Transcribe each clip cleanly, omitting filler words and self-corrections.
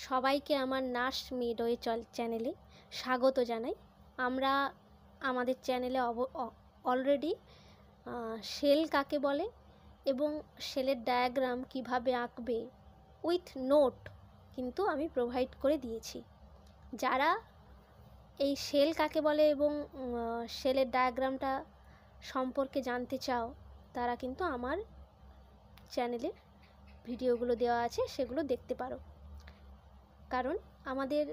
সবাইকে আমার nurse midway চ্যানেলে স্বাগত জানাই। আমরা আমাদের চ্যানেলে অলরেডি সেল কাকে বলে এবং সেলের ডায়াগ্রাম কিভাবে আঁকবে উইথ নোট কিন্তু আমি প্রোভাইড করে দিয়েছি। যারা এই সেল কাকে বলে এবং সেলের ডায়াগ্রামটা সম্পর্কে জানতে চাও তারা কিন্তু আমার চ্যানেলে ভিডিওগুলো দেওয়া আছে, সেগুলো দেখতে পারো। কারণ আমাদের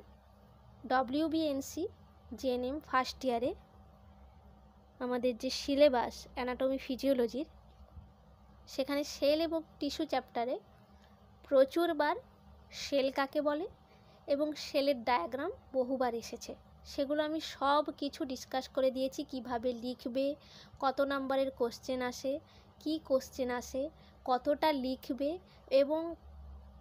WBNC JNM ফার্স্ট ইয়ারে আমাদের যে সিলেবাস অ্যানাটমি ফিজিওলজির, সেখানে সেল এবং টিস্যু চ্যাপ্টারে প্রচুরবার সেল কাকে বলে এবং সেলের ডায়াগ্রাম বহুবার এসেছে। সেগুলো আমি সব কিছু ডিসকাস করে দিয়েছি, কিভাবে লিখবে, কত নাম্বারের কোশ্চেন আসে, কি কোশ্চেন আসে, কতটা লিখবে এবং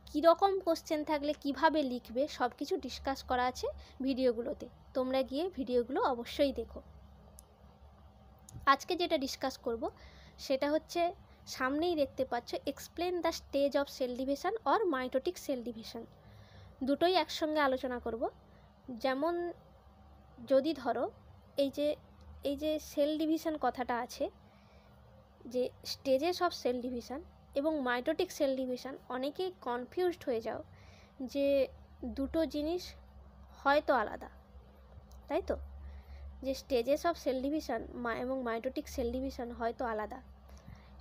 কীরকম কোশ্চেন থাকলে কিভাবে লিখবে, সব কিছু ডিসকাস করা আছে ভিডিওগুলোতে। তোমরা গিয়ে ভিডিওগুলো অবশ্যই দেখো। আজকে যেটা ডিসকাস করব সেটা হচ্ছে, সামনেই দেখতে পাচ্ছ, explain the stage of cell division or mitotic cell division. দুটোই একসঙ্গে আলোচনা করব। যেমন যদি ধরো এই যে সেল ডিভিশন কথাটা আছে, যে স্টেজেস অফ সেল ডিভিশন এবং মাইটোটিক সেল ডিভিশন, অনেকেই কনফিউজড হয়ে যাও যে দুটো জিনিস হয়তো আলাদা, তাই তো? যে স্টেজেস অফ সেল ডিভিশন এবং মাইটোটিক সেল ডিভিশন হয়তো আলাদা।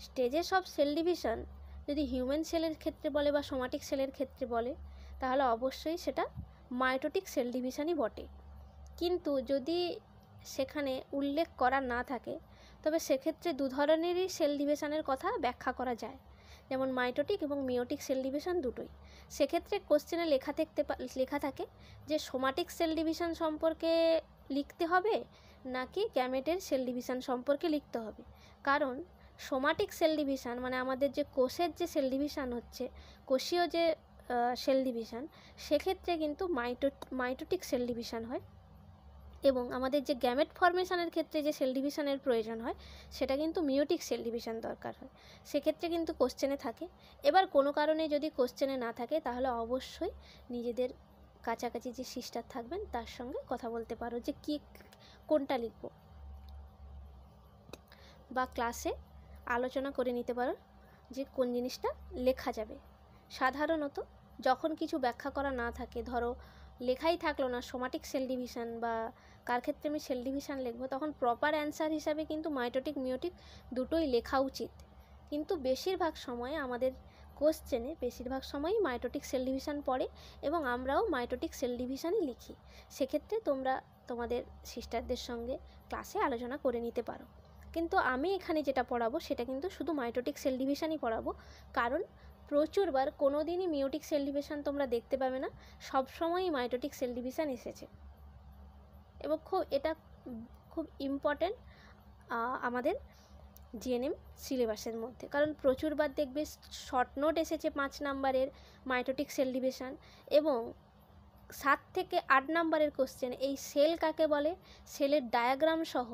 স্টেজেস অফ সেল ডিভিশন যদি হিউম্যান সেলের ক্ষেত্রে বলে বা সোমাটিক সেলের ক্ষেত্রে বলে, তাহলে অবশ্যই সেটা মাইটোটিক সেল ডিভিশনই বটে। কিন্তু যদি সেখানে উল্লেখ করা না থাকে, তবে সেক্ষেত্রে দু ধরনেরই সেল ডিভিশনের কথা ব্যাখ্যা করা যায়, যেমন মাইটোটিক এবং মিওটিক সেল ডিভিশন দুটোই। সেক্ষেত্রে কোশ্চেনে লেখা থাকে যে সোমাটিক সেল ডিভিশন সম্পর্কে লিখতে হবে নাকি গ্যামেটের সেল ডিভিশন সম্পর্কে লিখতে হবে। কারণ সোমাটিক সেল ডিভিশন মানে আমাদের যে কোষের যে সেল ডিভিশন হচ্ছে, কোষীয় যে সেল ডিভিশন, সেক্ষেত্রে কিন্তু মাইটোটিক সেল ডিভিশন হয়, এবং আমাদের যে গ্যামেট ফর্মেশনের ক্ষেত্রে যে সেল ডিভিশনের প্রয়োজন হয় সেটা কিন্তু মিওটিক সেল ডিভিশন দরকার হয়। সেক্ষেত্রে কিন্তু কোশ্চেনে থাকে। এবার কোনো কারণে যদি কোশ্চেনে না থাকে, তাহলে অবশ্যই নিজেদের কাছাকাছি যে সিস্টার থাকবেন তার সঙ্গে কথা বলতে পারো যে কোনটা লিখব, বা ক্লাসে আলোচনা করে নিতে পারো যে কোন জিনিসটা লেখা যাবে। সাধারণত যখন কিছু ব্যাখ্যা করা না থাকে, ধরো লেখাই থাকলো না সোমাটিক সেল ডিভিশন বা কার ক্ষেত্রে আমি সেল ডিভিশন লিখবো, তখন প্রপার অ্যান্সার হিসাবে কিন্তু মাইটোটিক মিওটিক দুটোই লেখা উচিত। কিন্তু বেশিরভাগ সময়ে আমাদের কোশ্চেনে বেশিরভাগ সময়ই মাইটোটিক সেল ডিভিশন পড়ে এবং আমরাও মাইটোটিক সেল ডিভিশনই লিখি। সেক্ষেত্রে তোমরা তোমাদের সিস্টারদের সঙ্গে ক্লাসে আলোচনা করে নিতে পারো। কিন্তু আমি এখানে যেটা পড়াবো সেটা কিন্তু শুধু মাইটোটিক সেল ডিভিশনই পড়াবো, কারণ প্রচুরবার কোনো দিনই মিওটিক সেল ডিভিশন তোমরা দেখতে পাবে না, সবসময়ই মাইটোটিক সেল ডিভিশন এসেছে। এবং এটা খুব ইম্পর্ট্যান্ট আমাদের জিএনএম সিলেবাসের মধ্যে, কারণ প্রচুরবার দেখবে শর্ট নোট এসেছে 5 নাম্বারের মাইটোটিক সেল ডিভিশন, এবং 7 থেকে 8 নাম্বারের কোশ্চেন এই সেল কাকে বলে, সেলের ডায়াগ্রাম সহ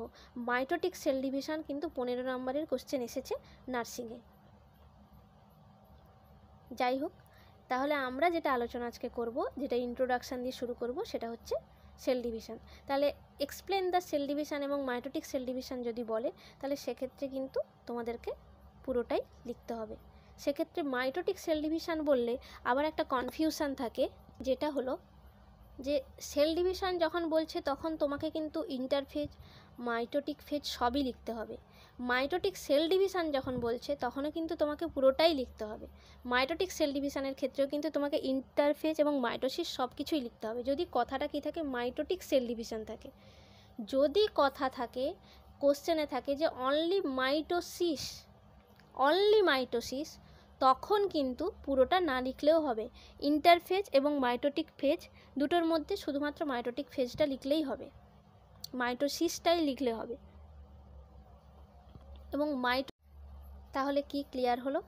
মাইটোটিক সেল ডিভিশন কিন্তু 15 নাম্বারের কোশ্চেন এসেছে নার্সিংয়ে। যাই হোক, তাহলে আমরা যেটা আলোচনা আজকে করব, যেটা ইন্ট্রোডাকশান দিয়ে শুরু করব, সেটা হচ্ছে সেল ডিভিশন। তাহলে এক্সপ্লেন দ্য সেল ডিভিশন এবং মাইটোটিক সেল ডিভিশন যদি বলে, তাহলে সেক্ষেত্রে কিন্তু তোমাদেরকে পুরোটাই লিখতে হবে। সেক্ষেত্রে মাইটোটিক সেল ডিভিশন বললে আবার একটা কনফিউশন থাকে, যেটা হলো যে সেল ডিভিশন যখন বলছে তখন তোমাকে কিন্তু ইন্টারফেজ, মাইটোটিক ফেজ সবই লিখতে হবে। মাইটোটিক সেল ডিভিশন যখন বলছে তখনও কিন্তু তোমাকে পুরোটাই লিখতে হবে। মাইটোটিক সেল ডিভিশনের ক্ষেত্রেও কিন্তু তোমাকে ইন্টারফেজ এবং মাইটোসিস সব কিছুই লিখতে হবে, যদি কথাটা কি থাকে মাইটোটিক সেল ডিভিশন থাকে। যদি কথা থাকে, কোশ্চেনে থাকে যে অনলি মাইটোসিস, তখন কিন্তু পুরোটা না লিখলেও হবে। ইন্টারফেজ এবং মাইটোটিক ফেজ দুটোর মধ্যে শুধুমাত্র মাইটোটিক ফেজটা লিখলেই হবে, মাইটোসিসটাই লিখলে হবে। এবং তাহলে কি ক্লিয়ার হলো?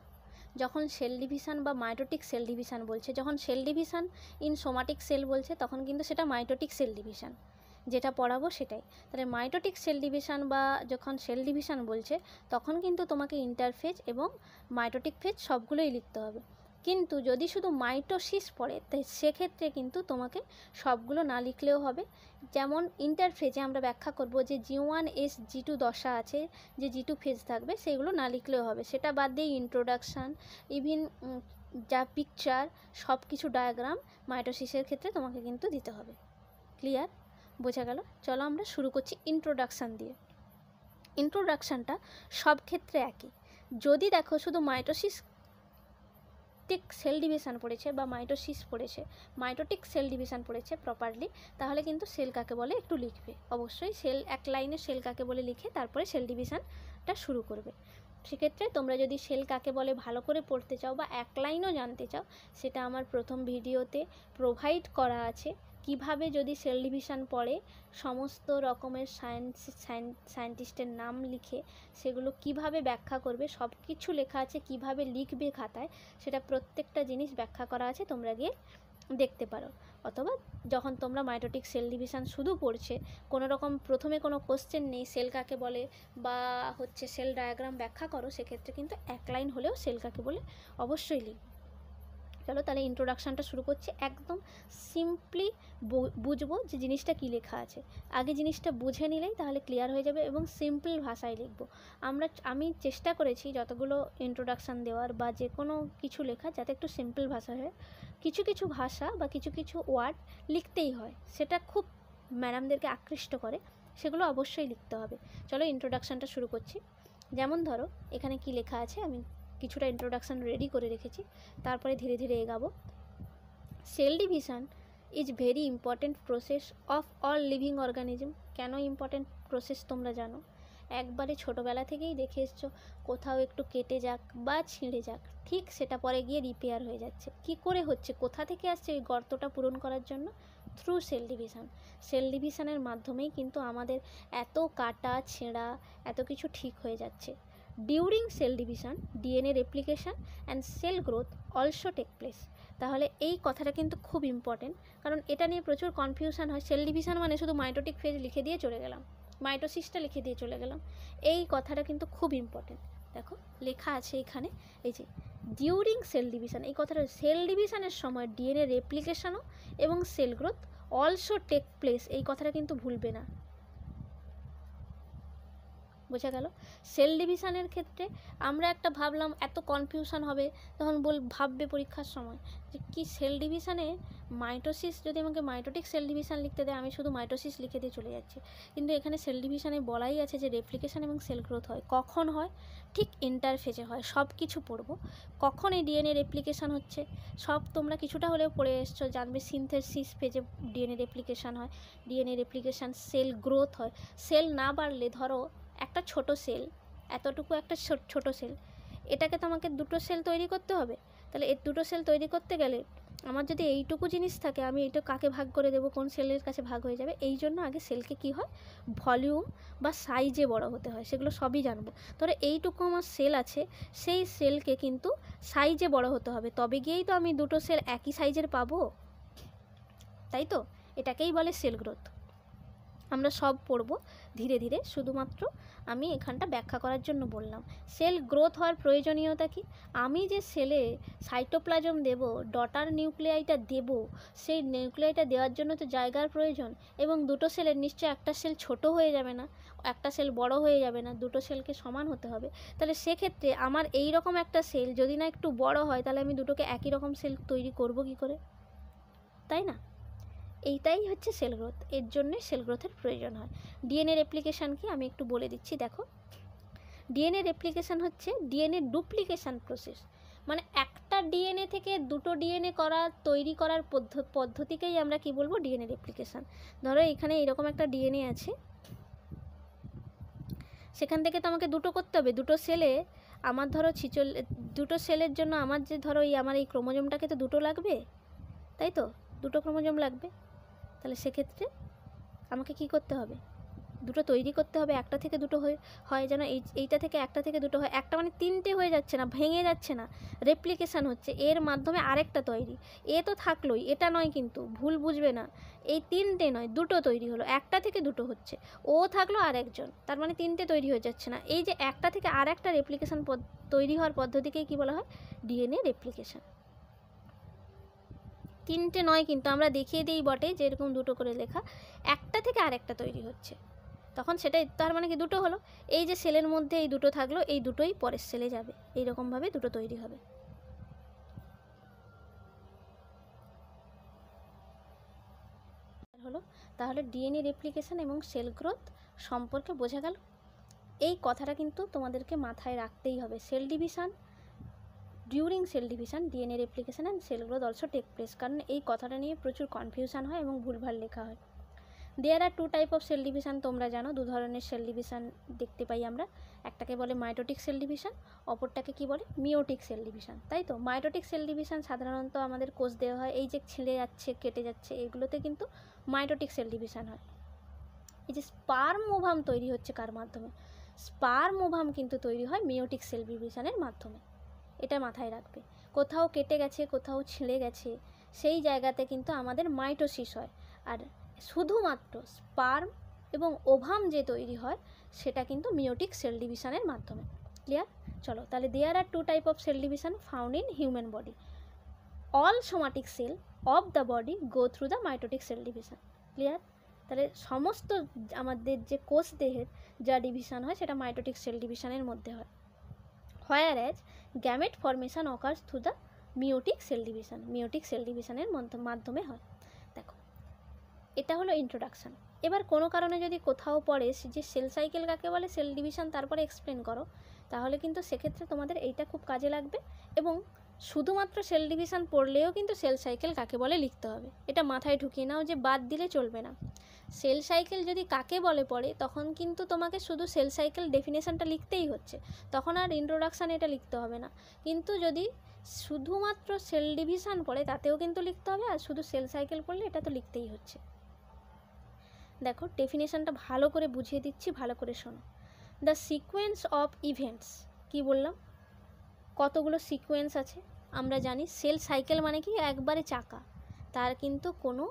যখন সেল ডিভিশন বা মাইটোটিক সেল ডিভিশন বলছে, যখন cell division in somatic sell বলছে, তখন কিন্তু সেটা মাইটোটিক সেল ডিভিশন, যেটা পড়াবো সেটাই। তাহলে মাইটোটিক সেল ডিভিশন বা যখন সেল ডিভিশন বলছে, তখন কিন্তু তোমাকে ইন্টারফেজ এবং মাইটোটিক ফেজ সবগুলোই লিখতে হবে। কিন্তু যদি শুধু মাইটোসিস পড়ে তাই সেক্ষেত্রে কিন্তু তোমাকে সবগুলো না লিখলেও হবে। যেমন ইন্টারফেজে আমরা ব্যাখ্যা করব যে G1S G2 দশা আছে, যে G2 ফেজ থাকবে, সেগুলো না লিখলেও হবে। সেটা বাদ দিয়ে ইন্ট্রোডাকশান, ইভিন যা পিকচার, সব কিছু ডায়াগ্রাম মাইটোসিসের ক্ষেত্রে তোমাকে কিন্তু দিতে হবে। ক্লিয়ার? বোঝা গেল? চলো আমরা শুরু করছি ইন্ট্রোডাকশান দিয়ে। ইন্ট্রোডাকশানটা সব ক্ষেত্রে একই। যদি দেখো শুধু মাইটোটিক সেল ডিভিশন পড়েছে বা মাইটোসিস পড়েছে, মাইটোটিক সেল ডিভিশন পড়েছে প্রপারলি, তাহলে কিন্তু সেল কাকে বলে একটু লিখবে। অবশ্যই সেল এক লাইনে সেল কাকে বলে লিখে তারপরে সেল ডিভিশনটা শুরু করবে। সেক্ষেত্রে তোমরা যদি সেল কাকে বলে ভালো করে পড়তে চাও বা এক লাইনও জানতে চাও, সেটা আমার প্রথম ভিডিওতে প্রোভাইড করা আছে। কিভাবে যদি সেল ডিভিশন পড়ে সমস্ত রকমের সায়েন্টিস্টের নাম লিখে সেগুলো কিভাবে ব্যাখ্যা করবে, সব কিছু লেখা আছে। কিভাবে লিখবে খাতায়, সেটা প্রত্যেকটা জিনিস ব্যাখ্যা করা আছে, তোমরা গিয়ে দেখতে পারো। অথবা যখন তোমরা মাইটোটিক সেল ডিভিশন শুধু পড়ছে, কোনো রকম প্রথমে কোনো কোশ্চেন নেই সেল কাকে বলে বা সেল ডায়াগ্রাম ব্যাখ্যা করো, সেক্ষেত্রে কিন্তু এক লাইন হলেও সেল কাকে বলে অবশ্যই লিখবে। চলো তাহলে ইন্ট্রোডাকশানটা শুরু করছি। একদম সিম্পলি বুঝবো যে জিনিসটা কী লেখা আছে। আগে জিনিসটা বুঝে নিলেই তাহলে ক্লিয়ার হয়ে যাবে এবং সিম্পল ভাষায় লিখবো। আমি চেষ্টা করেছি যতগুলো ইন্ট্রোডাকশান দেওয়ার বা যে কোনো কিছু লেখা যাতে একটু সিম্পল ভাষা হয়। কিছু কিছু ভাষা বা কিছু কিছু ওয়ার্ড লিখতেই হয়, সেটা খুব ম্যাডামদেরকে আকৃষ্ট করে, সেগুলো অবশ্যই লিখতে হবে। চলো ইন্ট্রোডাকশানটা শুরু করছি। যেমন ধরো এখানে কি লেখা আছে, আমি কিছুটা ইন্ট্রোডাকশান রেডি করে রেখেছি, তারপরে ধীরে ধীরে এগাবো। Cell division is very important process of all living organism. কেন ইম্পর্টেন্ট প্রসেস তোমরা জানো, একবারে ছোটোবেলা থেকেই দেখে এসছো কোথাও একটু কেটে যাক বা ছিঁড়ে যাক, ঠিক সেটা পরে গিয়ে রিপেয়ার হয়ে যাচ্ছে। কি করে হচ্ছে, কোথা থেকে আসছে ওই গর্তটা পূরণ করার জন্য? Through cell division. সেল ডিভিশনের মাধ্যমেই কিন্তু আমাদের এত কাটা ছেঁড়া এত কিছু ঠিক হয়ে যাচ্ছে। During cell division DNA replication and cell growth also take place. তাহলে এই কথাটা কিন্তু খুব ইম্পর্টেন্ট, কারণ এটা নিয়ে প্রচুর কনফিউশন হয়। সেল ডিভিশন মানে শুধু মাইটোটিক ফেজ লিখে দিয়ে চলে গেলাম, মাইটোসিসটা লিখে দিয়ে চলে গেলাম, এই কথাটা কিন্তু খুব ইম্পর্টেন্ট। দেখো লেখা আছে এখানে, এই যে ডিউরিং সেল ডিভিশন, এই কথাটা সেল ডিভিশনের সময় ডিএনএ রেপ্লিকেশনও এবং cell growth also take place, এই কথাটা কিন্তু ভুলবে না। বোঝা গেল? সেল ডিভিশনের ক্ষেত্রে আমরা একটা ভাবলাম এত কনফিউশন হবে, তখন ভাববে পরীক্ষার সময় যে কি সেল ডিভিশনে মাইটোসিস, যদি আমাকে মাইটোটিক সেল ডিভিশন লিখতে দেয় আমি শুধু মাইটোসিস লিখে দিয়ে চলে যাচ্ছি। কিন্তু এখানে সেল ডিভিশনে বলাই আছে যে রেপ্লিকেশন এবং সেল গ্রোথ হয়। কখন হয়? ঠিক ইন্টারফেজে হয়। সব কিছু পড়বো। কখন এই ডিএনএ রেপ্লিকেশন হচ্ছে সব তোমরা কিছুটা হলেও পড়ে এসছো, জানবে সিনথেসিস ফেজে ডিএনএ রেপ্লিকেশন হয়, ডিএনএ রেপ্লিকেশন, সেল গ্রোথ হয়। সেল না বাড়লে, ধরো একটা ছোট সেল, এতটুকু একটা ছোট সেল, এটাকে তো আমাকে দুটো সেল তৈরি করতে হবে। তাহলে এই দুটো সেল তৈরি করতে গেলে আমার যদি এইটুকু জিনিস থাকে, আমি এটা কাকে ভাগ করে দেবো, কোন সেলের কাছে ভাগ হয়ে যাবে, এই জন্য আগে সেলকে কি হয়, ভলিউম বা সাইজে বড় হতে হয়। সেগুলো সবই জানবো। ধরো এইটুকু আমার সেল আছে, সেই সেলকে কিন্তু সাইজে বড় হতে হবে, তবে গিয়েই তো আমি দুটো সেল একই সাইজের পাবো, তাই তো? এটাকেই বলে সেল গ্রোথ। আমরা সব পড়ব ধীরে ধীরে, শুধুমাত্র আমি এখানটা ব্যাখ্যা করার জন্য বললাম। সেল গ্রোথ হওয়ার প্রয়োজনীয়তা কি? আমি যে সেলে সাইটোপ্লাজম দেব, ডটার নিউক্লিয়াইটা দেব, সেই নিউক্লিয়াইটা দেওয়ার জন্য তো জায়গার প্রয়োজন, এবং দুটো সেলের নিশ্চয় একটা সেল ছোট হয়ে যাবে না, একটা সেল বড় হয়ে যাবে না, দুটো সেলকে সমান হতে হবে। তাহলে সেক্ষেত্রে আমার এই রকম একটা সেল যদি না একটু বড় হয়, তাহলে আমি দুটোকে একই রকম সেল তৈরি করব কি করে, তাই না? এইটাই হচ্ছে সেল গ্রোথ। এর জন্যে সেল গ্রোথের প্রয়োজন হয়। ডিএনএ রেপ্লিকেশান কি আমি একটু বলে দিচ্ছি। দেখো, ডিএনএ রেপ্লিকেশান হচ্ছে ডিএনএ ডুপ্লিকেশান প্রসেস, মানে একটা ডিএনএ থেকে দুটো ডিএনএ তৈরি করার পদ্ধতিকেই আমরা কি বলবো, ডিএনএ রেপ্লিকেশান। ধরো এখানে এরকম একটা ডিএনএ আছে, সেখান থেকে তো আমাকে দুটো করতে হবে। দুটো সেলে আমার ধরো দুটো সেলের জন্য আমার যে ধরো আমার এই ক্রোমোজোমটাকে তো দুটো লাগবে, তাই তো? দুটো ক্রোমোজোম লাগবে। তাহলে সেক্ষেত্রে আমাকে কি করতে হবে, দুটো তৈরি করতে হবে। একটা থেকে দুটো হয় যেন এইটা থেকে একটা থেকে দুটো হয়। একটা মানে তিনটে হয়ে যাচ্ছে না, ভেঙে যাচ্ছে না, রেপ্লিকেশান হচ্ছে, এর মাধ্যমে আরেকটা তৈরি। এ তো থাকলোই, এটা নয়, কিন্তু ভুল বুঝবে না, এই তিনটে নয়, দুটো তৈরি হলো, একটা থেকে দুটো হচ্ছে, ও থাকলো আর একজন, তার মানে তিনটে তৈরি হয়ে যাচ্ছে না। এই যে একটা থেকে আর একটা রেপ্লিকেশান তৈরি হওয়ার পদ্ধতিকেই কী বলা হয়, ডিএনএ রেপ্লিকেশান। তিনটে নয়, কিন্তু আমরা দেখিয়ে দিই বটে যে এরকম দুটো করে লেখা, একটা থেকে আরেকটা তৈরি হচ্ছে, তখন সেটাই তার মানে কি দুটো হলো। এই যে সেলের মধ্যে এই দুটো থাকলো, এই দুটোই পরের সেলে যাবে, এইরকমভাবে দুটো তৈরি হবে। হলো, তাহলে ডিএনএ রেপ্লিকেশন এবং সেল গ্রোথ সম্পর্কে বোঝা গেল। এই কথাটা কিন্তু তোমাদেরকে মাথায় রাখতেই হবে। Cell division, during cell division DNA replication and cell growth also take place, কারণ এই কথাটা নিয়ে প্রচুর কনফিউশন হয় এবং ভুলভাল লেখা হয়। There are two type of cell division, তোমরা জানো দু ধরনের সেল ডিভিশন দেখতে পাই আমরা, একটাকে বলে মাইটোটিক সেল ডিভিশন, অপরটাকে কি বলে মিওটিক সেল ডিভিশন, তাই তো। মাইটোটিক সেল ডিভিশন সাধারণত আমাদের কোষ দেওয়া হয়, এই যে ছিঁড়ে যাচ্ছে কেটে যাচ্ছে এগুলোতে কিন্তু মাইটোটিক সেল ডিভিশন হয়। এই যে স্পার্ম ওভাম তৈরি হচ্ছে কার মাধ্যমে, স্পার্ম ওভাম কিন্তু তৈরি হয় মিওটিক সেল ডিভিশনের মাধ্যমে, এটা মাথায় রাখবে। কোথাও কেটে গেছে, কোথাও ছিঁড়ে গেছে, সেই জায়গাতে কিন্তু আমাদের মাইটোসিস হয়, আর শুধুমাত্র স্পার্ম এবং ওভাম যে তৈরি হয় সেটা কিন্তু মিওটিক সেল ডিভিশনের মাধ্যমে। ক্লিয়ার? চলো তাহলে there are two type of cell division found in human body. All somatic cell of the body go through the mitotic cell division. Clear? তাহলে সমস্ত আমাদের যে কোষ দেহের যা ডিভিশন হয় সেটা মাইটোটিক সেল ডিভিশনের মধ্যে হয়। whereas gamete formation occurs through the meiotic cell division, meiotic cell ডিভিশনের মাধ্যমে হয়। দেখো এটা হলো ইন্ট্রোডাকশান। এবার কোনো কারণে যদি কোথাও পড়ে যে সেল সাইকেল কাকে বলে, সেল ডিভিশন তারপরে এক্সপ্লেন করো, তাহলে কিন্তু সেক্ষেত্রে তোমাদের এইটা খুব কাজে লাগবে, এবং শুধুমাত্র সেল ডিভিশন পড়লেও কিন্তু সেল সাইকেল কাকে বলে লিখতে হবে, এটা মাথায় ঢুকিয়ে নাও যে বাদ দিলে চলবে না। সেল সাইকেল যদি কাকে বলে পড়ে তখন কিন্তু তোমাকে শুধু সেল সাইকেল ডেফিনেশনটা লিখতেই হচ্ছে, তখন আর ইন্ট্রোডাকশান এটা লিখতে হবে না। কিন্তু যদি শুধুমাত্র সেল ডিভিশন পড়ে তাতেও কিন্তু লিখতে হবে, আর শুধু সেল সাইকেল পড়লে এটা তো লিখতেই হচ্ছে। দেখো ডেফিনেশনটা ভালো করে বুঝিয়ে দিচ্ছি, ভালো করে শোনো। দ্য সিকোয়েন্স অফ ইভেন্টস, কি বললাম, কতগুলো সিকোয়েন্স আছে আমরা জানি। সেল সাইকেল মানে কি একবারে চাকা, তার কিন্তু কোনো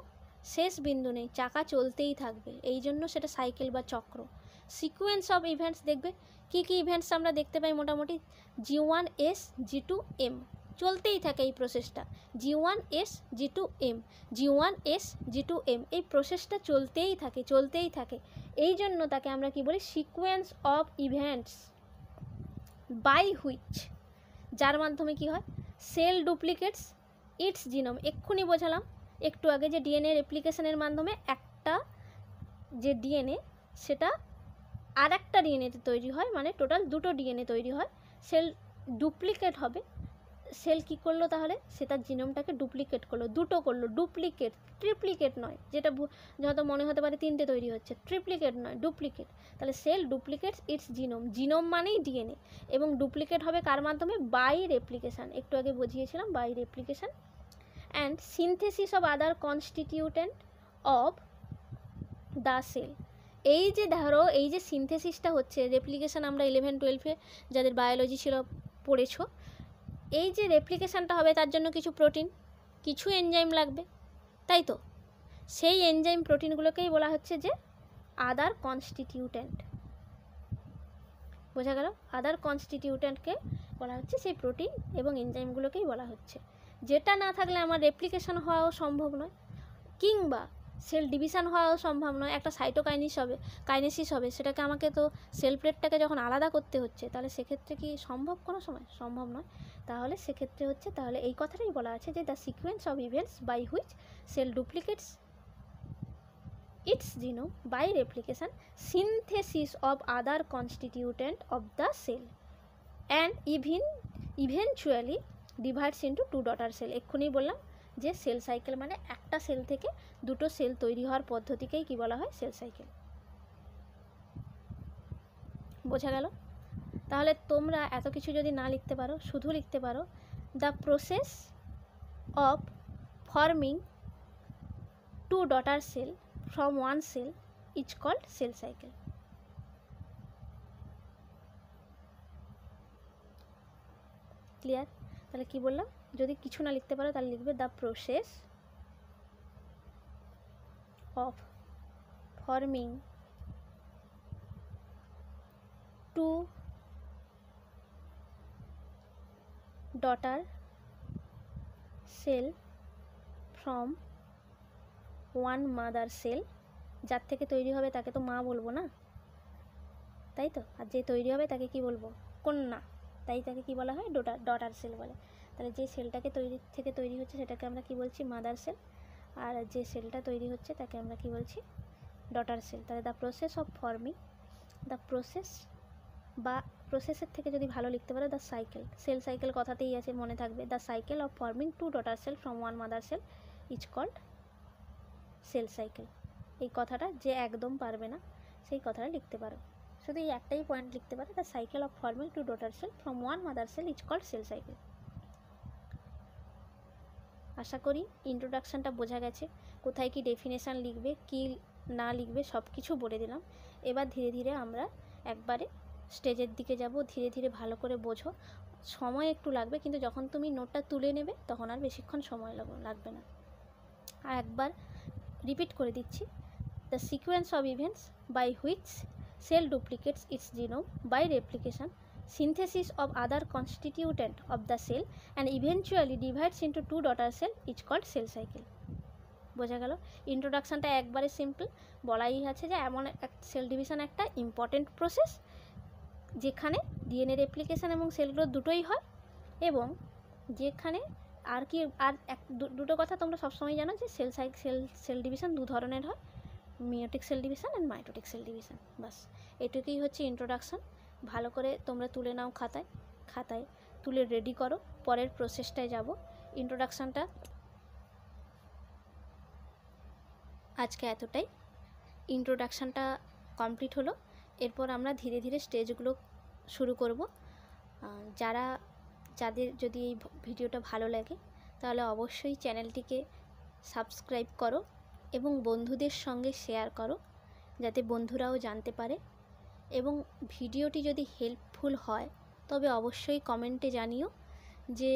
শেষ বিন্দু নেই, চাকা চলতেই থাকবে, এই জন্য সেটা সাইকেল বা চক্র। সিকোয়েন্স অফ ইভেন্টস দেখবে কি কি ইভেন্টস আমরা দেখতে পাই, মোটামুটি G1S G2M, চলতেই থাকে এই প্রসেসটা, G1S G2M, G1S G2M, এই প্রসেসটা চলতেই থাকে। এই জন্য তাকে আমরা কি বলি, sequence of events by which, যার মাধ্যমে কি হয়, সেল ডুপ্লিকেটস ইটস জিনোম। এক্ষুনি বোঝালাম একটু আগে যে ডিএনএ রেপ্লিকেশনের মাধ্যমে একটা যে ডিএনএ সেটা আর একটা ডিএনএতে তৈরি হয়, মানে টোটাল দুটো ডিএনএ তৈরি হয়, সেল ডুপ্লিকেট হবে। সেল কি করলো তাহলে, সে তার জিনোমটাকে ডুপ্লিকেট করলো, দুটো করলো, ডুপ্লিকেট, ট্রিপ্লিকেট নয়, যেটা যত মনে হতে পারে তিনটে তৈরি হচ্ছে, ট্রিপ্লিকেট নয়, ডুপ্লিকেট। তাহলে cell duplicates its genome, genome মানেই ডিএনএ, এবং ডুপ্লিকেট হবে কার মাধ্যমে, বাই রেপ্লিকেশান, একটু আগে বুঝিয়েছিলাম by replication, and synthesis of other constituent of the cell. এই যে ধরো এই যে সিনথেসিসটা হচ্ছে, রেপ্লিকেশান আমরা 11-12 যাদের বায়োলজি ছিল পড়েছো, এই যে রেপ্লিকেশানটা হবে তার জন্য কিছু প্রোটিন, কিছু এনজাইম লাগবে, তাই তো। সেই এনজাইম প্রোটিনগুলোকেই বলা হচ্ছে যে আদার কনস্টিটিউটেন্ট, বোঝা গেল? আদার কনস্টিটিউটেন্টকে বলা হচ্ছে সেই প্রোটিন এবং এনজাইমগুলোকেই বলা হচ্ছে, যেটা না থাকলে আমার রেপ্লিকেশান হওয়াও সম্ভব নয়, কিংবা সেল ডিভিশন হওয়াও সম্ভব নয়। একটা কাইনেসিস হবে, সেটাকে আমাকে তো সেল প্লেটটাকে যখন আলাদা করতে হচ্ছে, তাহলে সেক্ষেত্রে কি সম্ভব, কোনো সময় সম্ভব নয়। তাহলে সেক্ষেত্রে হচ্ছে, তাহলে এই কথাটাই বলা আছে যে the sequence of events by which cell duplicates its genome by replication, synthesis of other constituent of the cell, and eventually divides into two daughter cell. এক্ষুনি বললাম যে সেল সাইকেল মানে একটা সেল থেকে দুটো সেল তৈরি হওয়ার পদ্ধতিকেই কি বলা হয়, সেল সাইকেল। বোঝা গেল? তাহলে তোমরা এত কিছু যদি না লিখতে পারো, শুধু লিখতে পারো the process of forming two daughter cell from one cell is called cell cycle. Clear? তাহলে কি বললাম, যদি কিছু না লিখতে পারো তাহলে লিখবে the process of forming two daughter cell from one mother cell, যার থেকে তৈরি হবে তাকে তো মা বলবো না, তাই তো? আর যে তৈরি হবে তাকে কি বলবো? কন্যা। তাই তাকে কি বলা হয়? ডটার সেল বলে। তাহলে যে সেলটাকে তৈরি হচ্ছে সেটাকে আমরা কি বলছি? Mother sell. আর যে সেলটা তৈরি হচ্ছে তাকে আমরা কি বলছি? Daughter cell. তাহলে the process of forming, the process বা প্রসেসের থেকে যদি ভালো লিখতে পারো দ্য সাইকেল, সেল সাইকেল কথাতেই আছে, মনে থাকবে। The cycle of forming two daughter cell from one mother cell is called cell cycle. এই কথাটা যে একদম পারবে না সেই কথাটা লিখতে পারো, শুধু এই একটাই পয়েন্ট লিখতে পারো, the cycle of forming two daughter cell from one mother cell is called cell cycle. আশা করি ইন্ট্রোডাকশানটা বোঝা গেছে। কোথায় কি ডেফিনেশান লিখবে, কি না লিখবে সব কিছু বলে দিলাম। এবার ধীরে ধীরে আমরা একবারে স্টেজের দিকে যাব। ধীরে ধীরে ভালো করে বোঝো, সময় একটু লাগবে, কিন্তু যখন তুমি নোটটা তুলে নেবে তখন আর বেশিক্ষণ সময় লাগবে না। আর একবার রিপিট করে দিচ্ছি, the sequence of events by which cell duplicates its genome by replication, synthesis of other constituent of the cell and eventually divides into two daughter cell is called cell cycle. বোঝা গেল? ইন্ট্রোডাকশানটা একবারে simple, বলাই আছে যে এমন এক cell division একটা important process যেখানে ডিএনএ রেপ্লিকেশন এবং সেল গ্রোথ দুটোই হয়, এবং যেখানে আর কি আর দুটো কথা তোমরা সবসময় জানো যে সেল ডিভিশন দু ধরনের হয়, meiotic cell division and mitotic cell division. বাস এটুকুই হচ্ছে ইন্ট্রোডাকশান। ভালো করে তোমরা তুলে নাও, খাতায় তুলে রেডি করো, পরের প্রসেসটায় যাব। ইন্ট্রোডাকশানটা আজকে এতটাই। ইন্ট্রোডাকশানটা কমপ্লিট হলো, এরপর আমরা ধীরে ধীরে স্টেজগুলো শুরু করব। যাদের যদি এই ভিডিওটা ভালো লাগে তাহলে অবশ্যই চ্যানেলটিকে সাবস্ক্রাইব করো এবং বন্ধুদের সঙ্গে শেয়ার করো, যাতে বন্ধুরাও জানতে পারে। এবং ভিডিওটি যদি হেল্পফুল হয় তবে অবশ্যই কমেন্টে জানিও যে